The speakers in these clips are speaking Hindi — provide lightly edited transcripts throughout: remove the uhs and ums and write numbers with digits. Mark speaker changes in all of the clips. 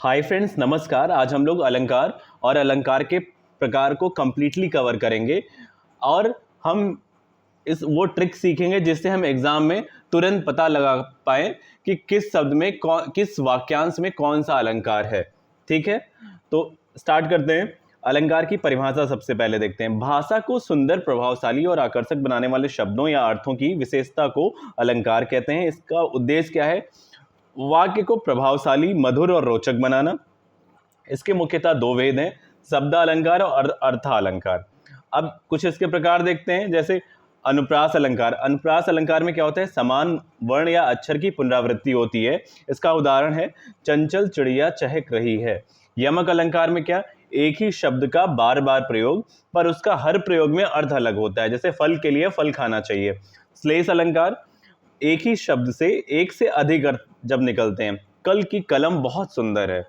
Speaker 1: हाय फ्रेंड्स, नमस्कार। आज हम लोग अलंकार और अलंकार के प्रकार को कंप्लीटली कवर करेंगे और हम इस वो ट्रिक सीखेंगे जिससे हम एग्जाम में तुरंत पता लगा पाए कि किस शब्द में किस वाक्यांश में कौन सा अलंकार है। ठीक है, तो स्टार्ट करते हैं। अलंकार की परिभाषा सबसे पहले देखते हैं। भाषा को सुंदर, प्रभावशाली और आकर्षक बनाने वाले शब्दों या अर्थों की विशेषता को अलंकार कहते हैं। इसका उद्देश्य क्या है? वाक्य को प्रभावशाली, मधुर और रोचक बनाना। इसके मुख्यतः दो भेद हैं, शब्द अलंकार और अर्थ अलंकार। अब कुछ इसके प्रकार देखते हैं, जैसे अनुप्रास अलंकार। अनुप्रास अलंकार में क्या होता है? समान वर्ण या अक्षर की पुनरावृत्ति होती है। इसका उदाहरण है चंचल चिड़िया चहक रही है। यमक अलंकार में क्या? एक ही शब्द का बार बार प्रयोग, पर उसका हर प्रयोग में अर्थ अलग होता है। जैसे फल के लिए फल खाना चाहिए। श्लेष अलंकार, एक ही शब्द से एक से अधिक अर्थ जब निकलते हैं। कल की कलम बहुत सुंदर है।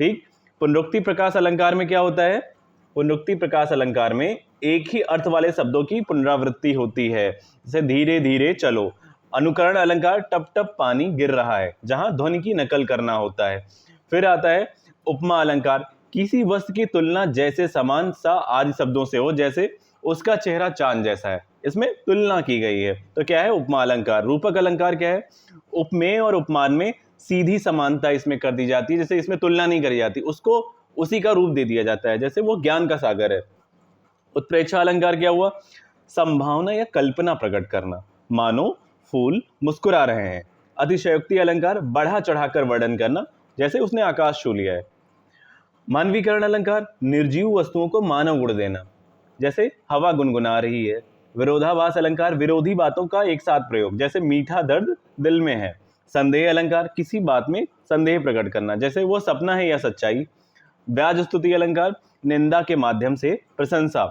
Speaker 1: ठीक। पुनरुक्ति प्रकाश अलंकार में क्या होता है? पुनरुक्ति प्रकाश अलंकार में एक ही अर्थ वाले शब्दों की पुनरावृत्ति होती है। जैसे धीरे धीरे चलो। अनुकरण अलंकार, टप टप पानी गिर रहा है, जहां ध्वनि की नकल करना होता है। फिर आता है उपमा अलंकार, किसी वस्तु की तुलना जैसे समान सा आदि शब्दों से हो, जैसे उसका चेहरा चांद जैसा है। इसमें तुलना की गई है, तो क्या है? उपमा अलंकार। रूपक अलंकार क्या है? उपमेय और उपमान में सीधी समानता इसमें कर दी जाती है। जैसे इसमें तुलना नहीं करी जाती, उसको उसी का रूप दे दिया जाता है, जैसे वो ज्ञान का सागर है। उत्प्रेक्षा अलंकार क्या हुआ? संभावना या कल्पना प्रकट करना, मानो फूल मुस्कुरा रहे हैं। अतिशयोक्ति अलंकार, बढ़ा चढ़ाकर वर्णन करना, जैसे उसने आकाश छू लिया है। मानवीकरण अलंकार, निर्जीव वस्तुओं को मानव गुण देना, जैसे हवा गुनगुना रही है। विरोधाभास अलंकार, विरोधी बातों का एक साथ प्रयोग, जैसे मीठा दर्द दिल में है। संदेह अलंकार, किसी बात में संदेह प्रकट करना, जैसे वो सपना है या सच्चाई। ब्याज स्तुति अलंकार, निंदा के माध्यम से प्रशंसा,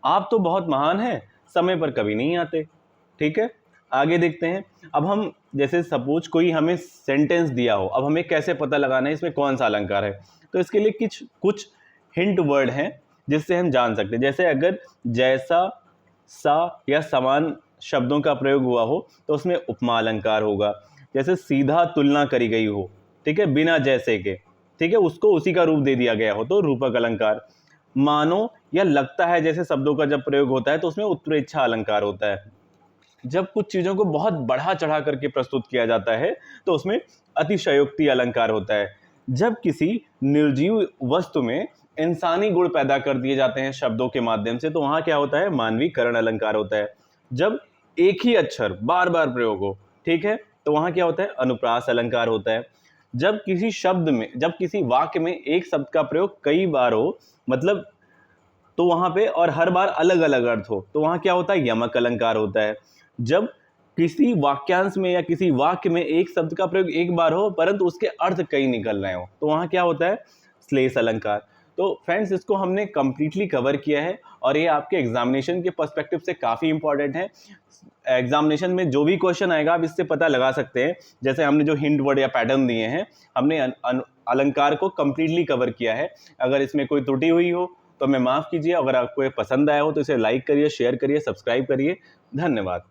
Speaker 1: आप तो बहुत महान हैं, समय पर कभी नहीं आते। ठीक है, आगे देखते हैं। अब हम जैसे सपोज कोई हमें सेंटेंस दिया हो, अब हमें कैसे पता लगाना है इसमें कौन सा अलंकार है? तो इसके लिए कुछ हिंट वर्ड हैं जिससे हम जान सकते हैं। जैसे अगर जैसा, सा या समान शब्दों का प्रयोग हुआ हो तो उसमें उपमा अलंकार होगा। जैसे सीधा तुलना करी गई हो, ठीक है, बिना जैसे के, ठीक है, उसको उसी का रूप दे दिया गया हो तो रूपक अलंकार। मानो या लगता है जैसे शब्दों का जब प्रयोग होता है तो उसमें उत्प्रेक्षा अलंकार होता है। जब कुछ चीजों को बहुत बढ़ा चढ़ा करके प्रस्तुत किया जाता है तो उसमें अतिशयोक्ति अलंकार होता है। जब किसी निर्जीव वस्तु में इंसानी गुण पैदा कर दिए जाते हैं शब्दों के माध्यम से, तो वहां क्या होता है? मानवीकरण अलंकार होता है। जब एक ही अक्षर बार बार प्रयोग हो, ठीक है, तो वहां क्या होता है? अनुप्रास अलंकार होता है। जब किसी वाक्य में एक शब्द का प्रयोग कई बार हो, मतलब तो वहां पे और हर बार अलग अलग अर्थ हो, तो वहां क्या होता है? यमक अलंकार होता है। जब किसी वाक्यांश में या किसी वाक्य में एक शब्द का प्रयोग एक बार हो परंतु उसके अर्थ कई निकल रहे हो, तो वहां क्या होता है? श्लेष अलंकार। तो फ्रेंड्स, इसको हमने कंप्लीटली कवर किया है और ये आपके एग्जामिनेशन के पर्सपेक्टिव से काफ़ी इंपॉर्टेंट है। एग्जामिनेशन में जो भी क्वेश्चन आएगा आप इससे पता लगा सकते हैं। जैसे हमने जो हिंट वर्ड या पैटर्न दिए हैं, हमने अलंकार को कंप्लीटली कवर किया है। अगर इसमें कोई त्रुटि हुई हो तो हमें माफ़ कीजिए। अगर आपको ये पसंद आया हो तो इसे लाइक करिए, शेयर करिए, सब्सक्राइब करिए। धन्यवाद।